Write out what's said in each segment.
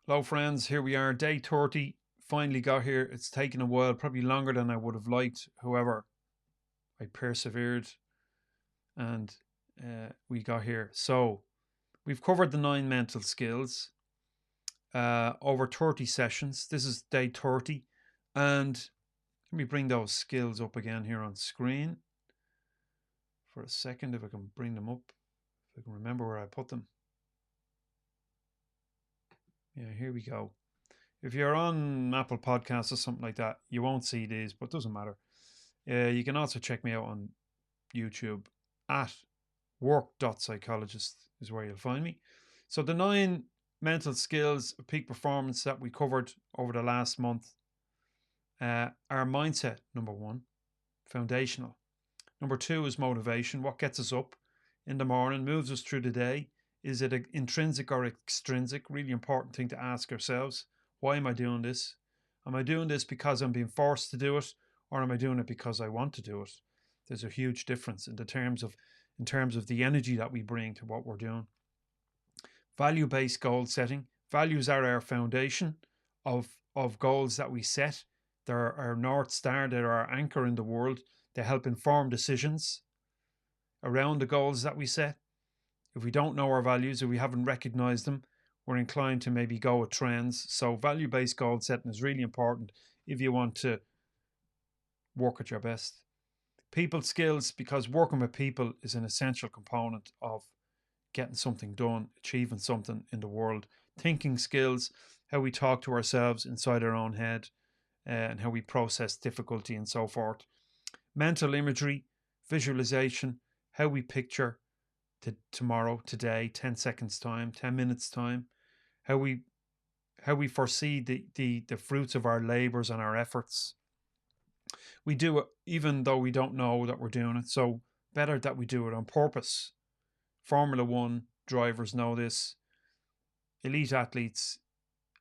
Hello, friends. Here we are, day 30. Finally got here. It's taken a while, probably longer than I would have liked. However, I persevered and we got here. So, we've covered the 9 mental skills over 30 sessions. This is day 30. And let me bring those skills up again here on screen for a second, if I can bring them up, if I can remember where I put them. Yeah, here we go. If you're on Apple Podcasts or something like that, you won't see these, but it doesn't matter. You can also check me out on YouTube at work.psychologist is where you'll find me. So the 9 mental skills of peak performance that we covered over the last month are mindset, number one, foundational. Number two is motivation, what gets us up in the morning, moves us through the day. Is it intrinsic or extrinsic? Really important thing to ask ourselves. Why am I doing this? Am I doing this because I'm being forced to do it, or am I doing it because I want to do it? There's a huge difference in terms of the energy that we bring to what we're doing. Value-based goal setting. Values are our foundation of goals that we set. They're our North Star, they're our anchor in the world. They help inform decisions around the goals that we set. If we don't know our values, if we haven't recognized them, we're inclined to maybe go with trends. So value-based goal setting is really important if you want to work at your best. People skills, because working with people is an essential component of getting something done, achieving something in the world. Thinking skills, how we talk to ourselves inside our own head, and how we process difficulty and so forth. Mental imagery, visualization, how we picture tomorrow, today, 10 seconds time, 10 minutes time, how we foresee the fruits of our labors and our efforts. We do it even though we don't know that we're doing it. So better that we do it on purpose. Formula One drivers know this. Elite athletes,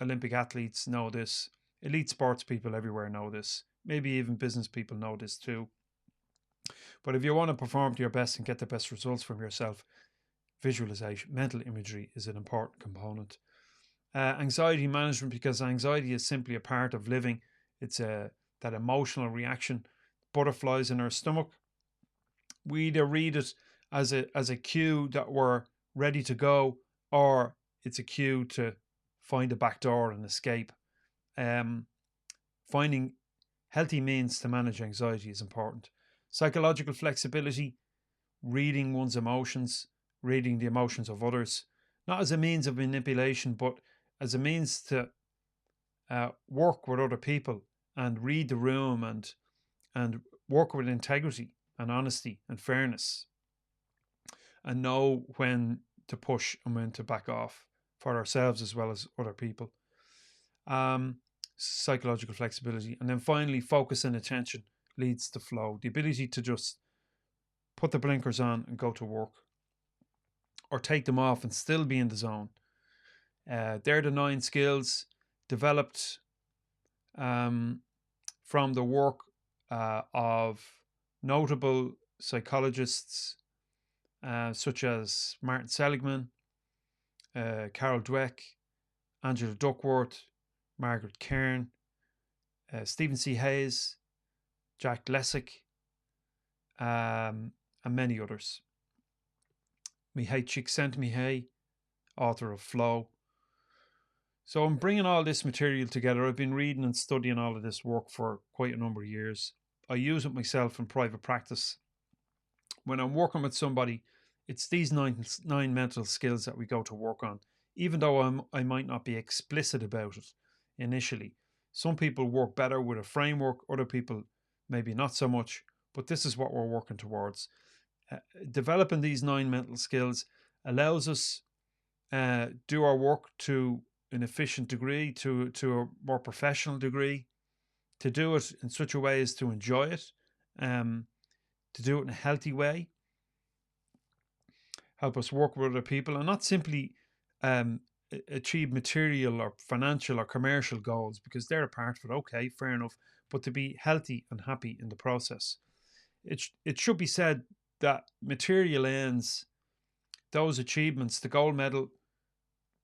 Olympic athletes know this. Elite sports people everywhere know this. Maybe even business people know this too. But if you want to perform to your best and get the best results from yourself, visualization, mental imagery is an important component. Anxiety management, because anxiety is simply a part of living. It's that emotional reaction, butterflies in our stomach. We either read it as a cue that we're ready to go, or it's a cue to find a back door and escape. Finding healthy means to manage anxiety is important. Psychological flexibility, reading one's emotions, reading the emotions of others, not as a means of manipulation, but as a means to work with other people and read the room and work with integrity and honesty and fairness, and know when to push and when to back off for ourselves as well as other people. Psychological flexibility. And then finally, focus and attention leads to flow. The ability to just put the blinkers on and go to work, or take them off and still be in the zone. They're the 9 skills developed from the work of notable psychologists such as Martin Seligman, Carol Dweck, Angela Duckworth, Margaret Cairn, Stephen C. Hayes, Jack Lessick, and many others. Mihai Csikszentmihalyi, author of Flow. So I'm bringing all this material together. I've been reading and studying all of this work for quite a number of years. I use it myself in private practice. When I'm working with somebody, it's these nine mental skills that we go to work on, even though I might not be explicit about it initially. Some people work better with a framework, other people maybe not so much, but this is what we're working towards. Developing these 9 mental skills allows us do our work to an efficient degree, to a more professional degree, to do it in such a way as to enjoy it, to do it in a healthy way, help us work with other people, and not simply achieve material or financial or commercial goals, because they're a part of it. Okay, fair enough, but to be healthy and happy in the process. It should be said that material ends, those achievements, the gold medal,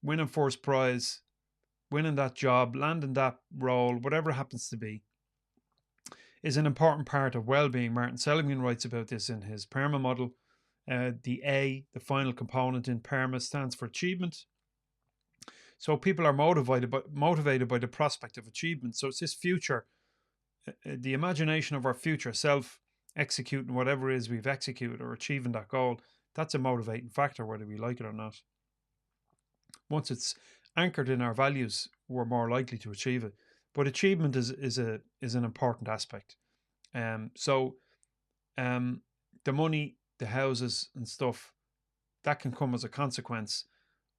winning first prize, winning that job, landing that role, whatever it happens to be, is an important part of well-being. Martin Seligman writes about this in his PERMA model. The final component in PERMA, stands for achievement. So people are motivated by the prospect of achievement. So it's this future, the imagination of our future self executing whatever it is we've executed or achieving that goal. That's a motivating factor, whether we like it or not. Once it's anchored in our values, we're more likely to achieve it. But achievement is an important aspect. So the money, the houses and stuff, that can come as a consequence.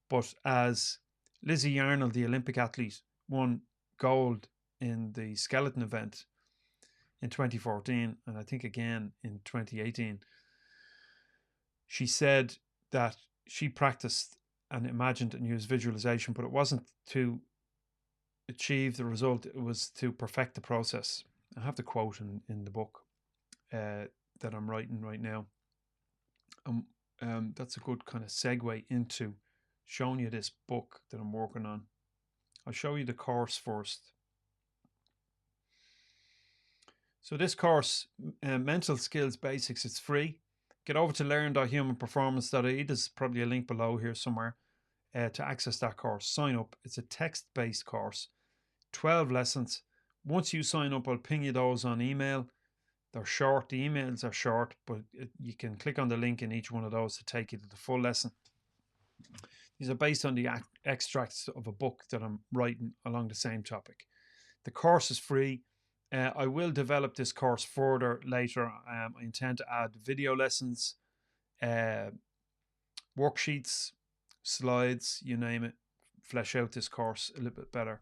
But as Lizzie Yarnell, the Olympic athlete, won gold in the skeleton event in 2014, and I think again in 2018, she said that she practiced and imagined and used visualization, but it wasn't to achieve the result, it was to perfect the process. I have the quote in the book that I'm writing right now. That's a good kind of segue into showing you this book that I'm working on. I'll show you the course first. So this course, Mental Skills Basics, it's free. Get over to learn.humanperformance.ie. There's probably a link below here somewhere to access that course. Sign up. It's a text-based course, 12 lessons. Once you sign up, I'll ping you those on email. They're short. The emails are short, but you can click on the link in each one of those to take you to the full lesson. These are based on the extracts of a book that I'm writing along the same topic. The course is free. I will develop this course further later. I intend to add video lessons, worksheets, slides, you name it, flesh out this course a little bit better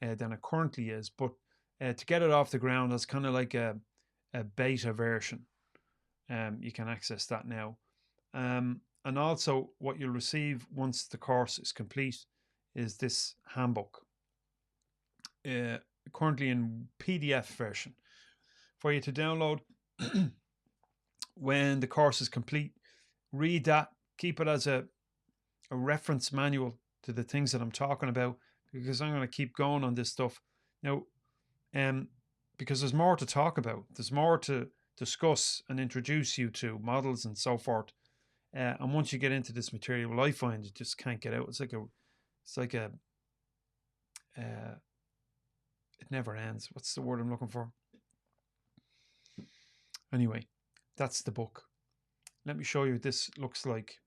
than it currently is. But to get it off the ground, it's kind of like a beta version. You can access that now. And also what you'll receive once the course is complete is this handbook. Currently in PDF version for you to download. When the course is complete, read that, keep it as a reference manual to the things that I'm talking about, because I'm going to keep going on this stuff now, because there's more to talk about, there's more to discuss and introduce you to, models and so forth. And once you get into this material, well, I find you just can't get out. It's like a it never ends. What's the word I'm looking for? Anyway, that's the book. Let me show you what this looks like.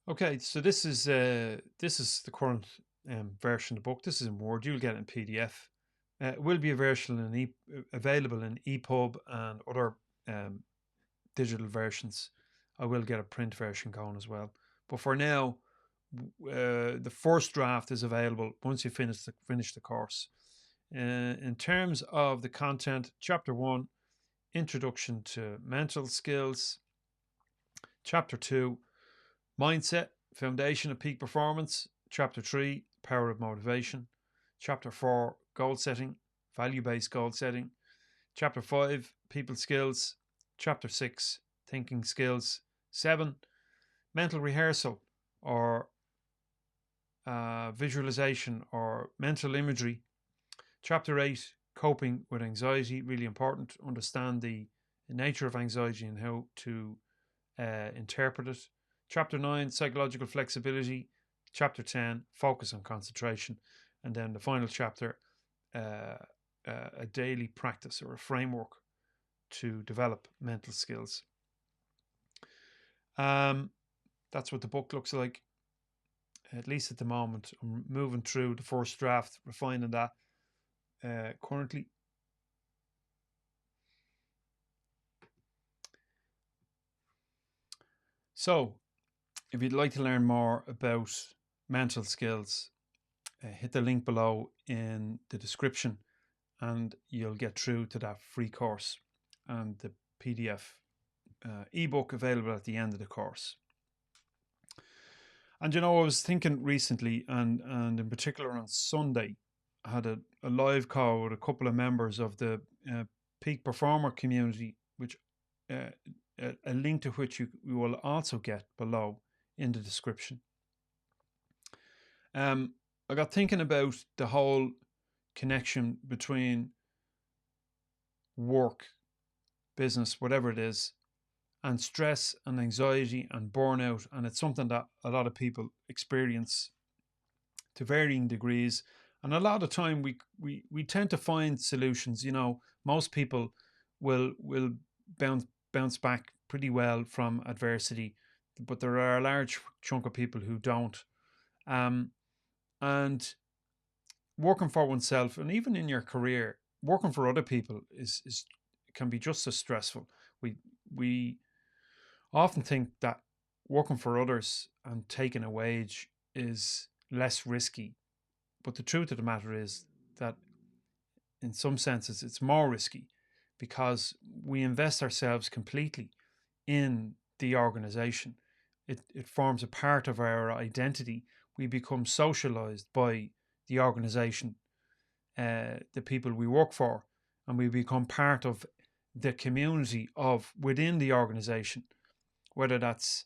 Okay, so this is the current version of the book. This is in Word. You'll get it in PDF. It will be available in EPUB and other digital versions. I will get a print version going as well. But for now, the first draft is available once you finish the course. In terms of the content, Chapter 1, Introduction to Mental Skills. Chapter 2, Mindset, Foundation of Peak Performance. Chapter 3, Power of Motivation. Chapter 4, Goal Setting, Value-Based Goal Setting. Chapter 5, People Skills. Chapter 6, Thinking Skills. 7, Mental Rehearsal, or visualization or mental imagery. Chapter 8, Coping with Anxiety, really important to understand the nature of anxiety and how to interpret it. Chapter 9, Psychological Flexibility. Chapter 10, Focus and Concentration. And then the final chapter, a daily practice or a framework to develop mental skills. That's what the book looks like, at least at the moment. I'm moving through the first draft, refining that currently. So, if you'd like to learn more about mental skills, hit the link below in the description and you'll get through to that free course and the PDF ebook available at the end of the course. And I was thinking recently, and in particular on Sunday, I had a live call with a couple of members of the Peak Performer community, which a link to which you will also get below in the description. I got thinking about the whole connection between work, business, whatever it is, and stress and anxiety and burnout. And it's something that a lot of people experience to varying degrees. And a lot of time we tend to find solutions. You know, most people will bounce back pretty well from adversity, but there are a large chunk of people who don't. And working for oneself, and even in your career, working for other people is can be just as stressful. We often think that working for others and taking a wage is less risky, but the truth of the matter is that in some senses it's more risky, because we invest ourselves completely in the organization. It forms a part of our identity. We become socialized by the organization, the people we work for, and we become part of the community of within the organization, whether that's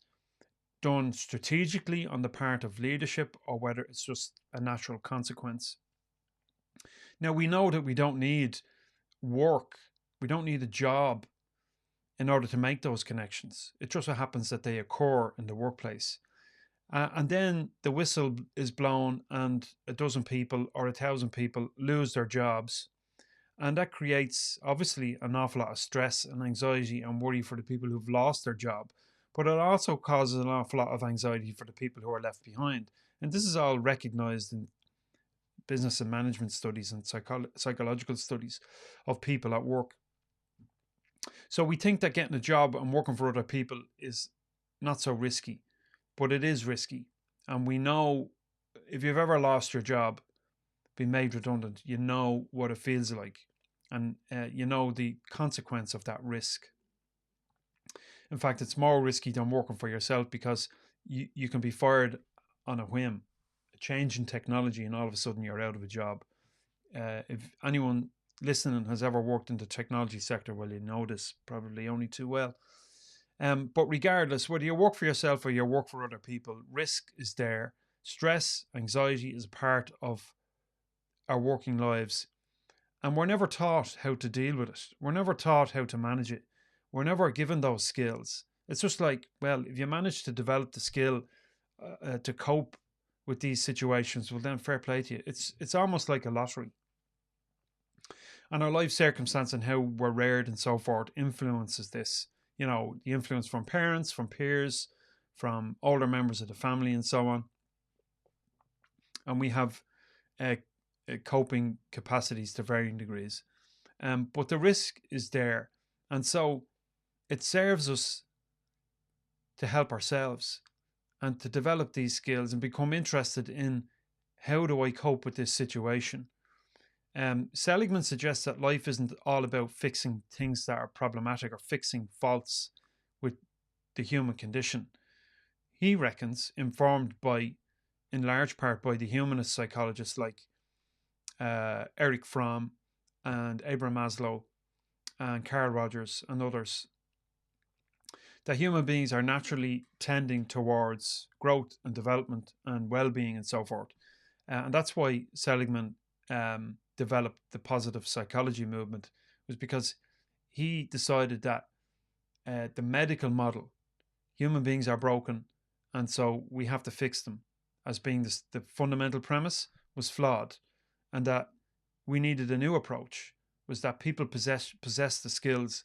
done strategically on the part of leadership or whether it's just a natural consequence. Now, we know that we don't need work, we don't need a job in order to make those connections. It just so happens that they occur in the workplace. And then the whistle is blown and a dozen people or 1,000 people lose their jobs. And that creates obviously an awful lot of stress and anxiety and worry for the people who've lost their job. But it also causes an awful lot of anxiety for the people who are left behind. And this is all recognized in business and management studies and psychological studies of people at work. So we think that getting a job and working for other people is not so risky, but it is risky. And we know, if you've ever lost your job, been made redundant, you know what it feels like, and you know the consequence of that risk. In fact, it's more risky than working for yourself, because you can be fired on a whim, a change in technology, and all of a sudden you're out of a job. If anyone listening has ever worked in the technology sector, well, you know this probably only too well. But regardless, whether you work for yourself or you work for other people, risk is there. Stress, anxiety is a part of our working lives. And we're never taught how to deal with it. We're never taught how to manage it. We're never given those skills. It's just like, well, if you manage to develop the skill to cope with these situations, well, then fair play to you. It's almost like a lottery. And our life circumstance and how we're reared and so forth influences this. You know, the influence from parents, from peers, from older members of the family, and so on. And we have coping capacities to varying degrees. But the risk is there. And so it serves us to help ourselves and to develop these skills and become interested in, how do I cope with this situation? Seligman suggests that life isn't all about fixing things that are problematic or fixing faults with the human condition. He reckons, informed in large part by the humanist psychologists like Erich Fromm and Abraham Maslow and Carl Rogers and others, that human beings are naturally tending towards growth and development and well-being and so forth. And that's why Seligman developed the positive psychology movement, was because he decided that the medical model, human beings are broken, and so we have to fix them, as being the fundamental premise, was flawed, and that we needed a new approach, was that people possess the skills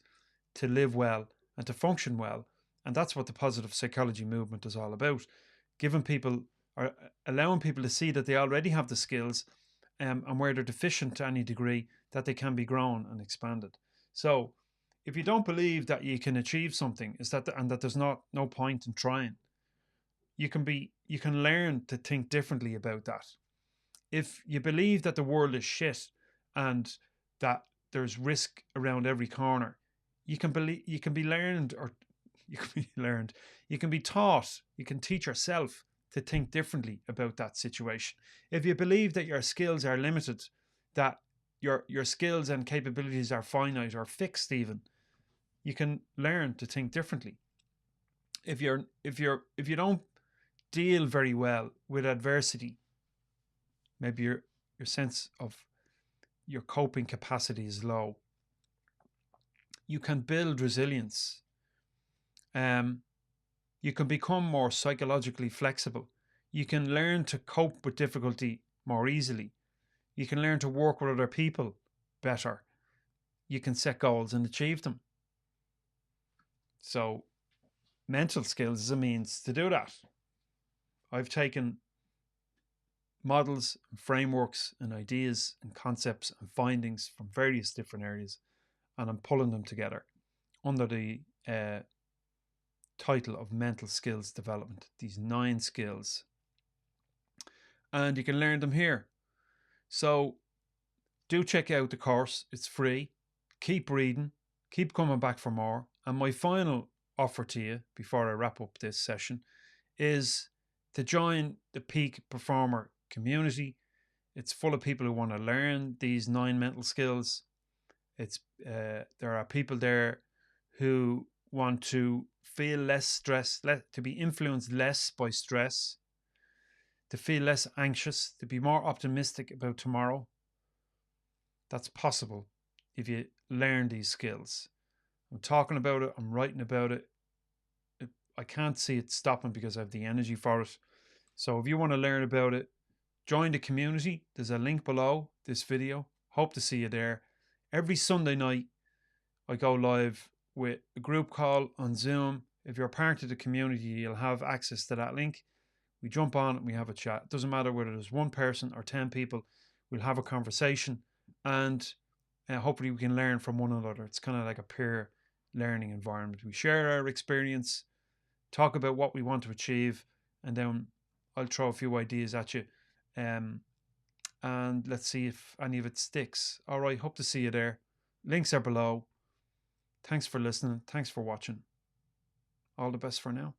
to live well and to function well. And that's what the positive psychology movement is all about, giving people, or allowing people to see that they already have the skills, and where they're deficient to any degree, that they can be grown and expanded. So if you don't believe that you can achieve something, and that there's no point in trying, you can learn to think differently about that. If you believe that the world is shit and that there's risk around every corner, you can be taught, you can teach yourself to think differently about that situation. If you believe that your skills are limited, that your skills and capabilities are finite or fixed even, you can learn to think differently. If you don't deal very well with adversity, maybe your sense of your coping capacity is low, you can build resilience. You can become more psychologically flexible. You can learn to cope with difficulty more easily. You can learn to work with other people better. You can set goals and achieve them. So, mental skills is a means to do that. I've taken models and frameworks and ideas and concepts and findings from various different areas, and I'm pulling them together under the title of mental skills development, these 9 skills. And you can learn them here. So do check out the course. It's free. Keep reading. Keep coming back for more. And my final offer to you before I wrap up this session is to join the Peak Performer community. It's full of people who want to learn these 9 mental skills. There are people there who want to feel less stress, to be influenced less by stress, to feel less anxious, to be more optimistic about tomorrow. That's possible if you learn these skills. I'm talking about it, I'm writing about it. I can't see it stopping because I have the energy for it. So if you want to learn about it, join the community. There's a link below this video. Hope to see you there. Every Sunday night, I go live with a group call on Zoom. If you're part of the community, you'll have access to that link. We jump on and we have a chat. It doesn't matter whether there's 1 person or 10 people. We'll have a conversation, and hopefully we can learn from one another. It's kind of like a peer learning environment. We share our experience, talk about what we want to achieve, and then I'll throw a few ideas at you. And let's see if any of it sticks. All right, hope to see you there. Links are below. Thanks for listening. Thanks for watching. All the best for now.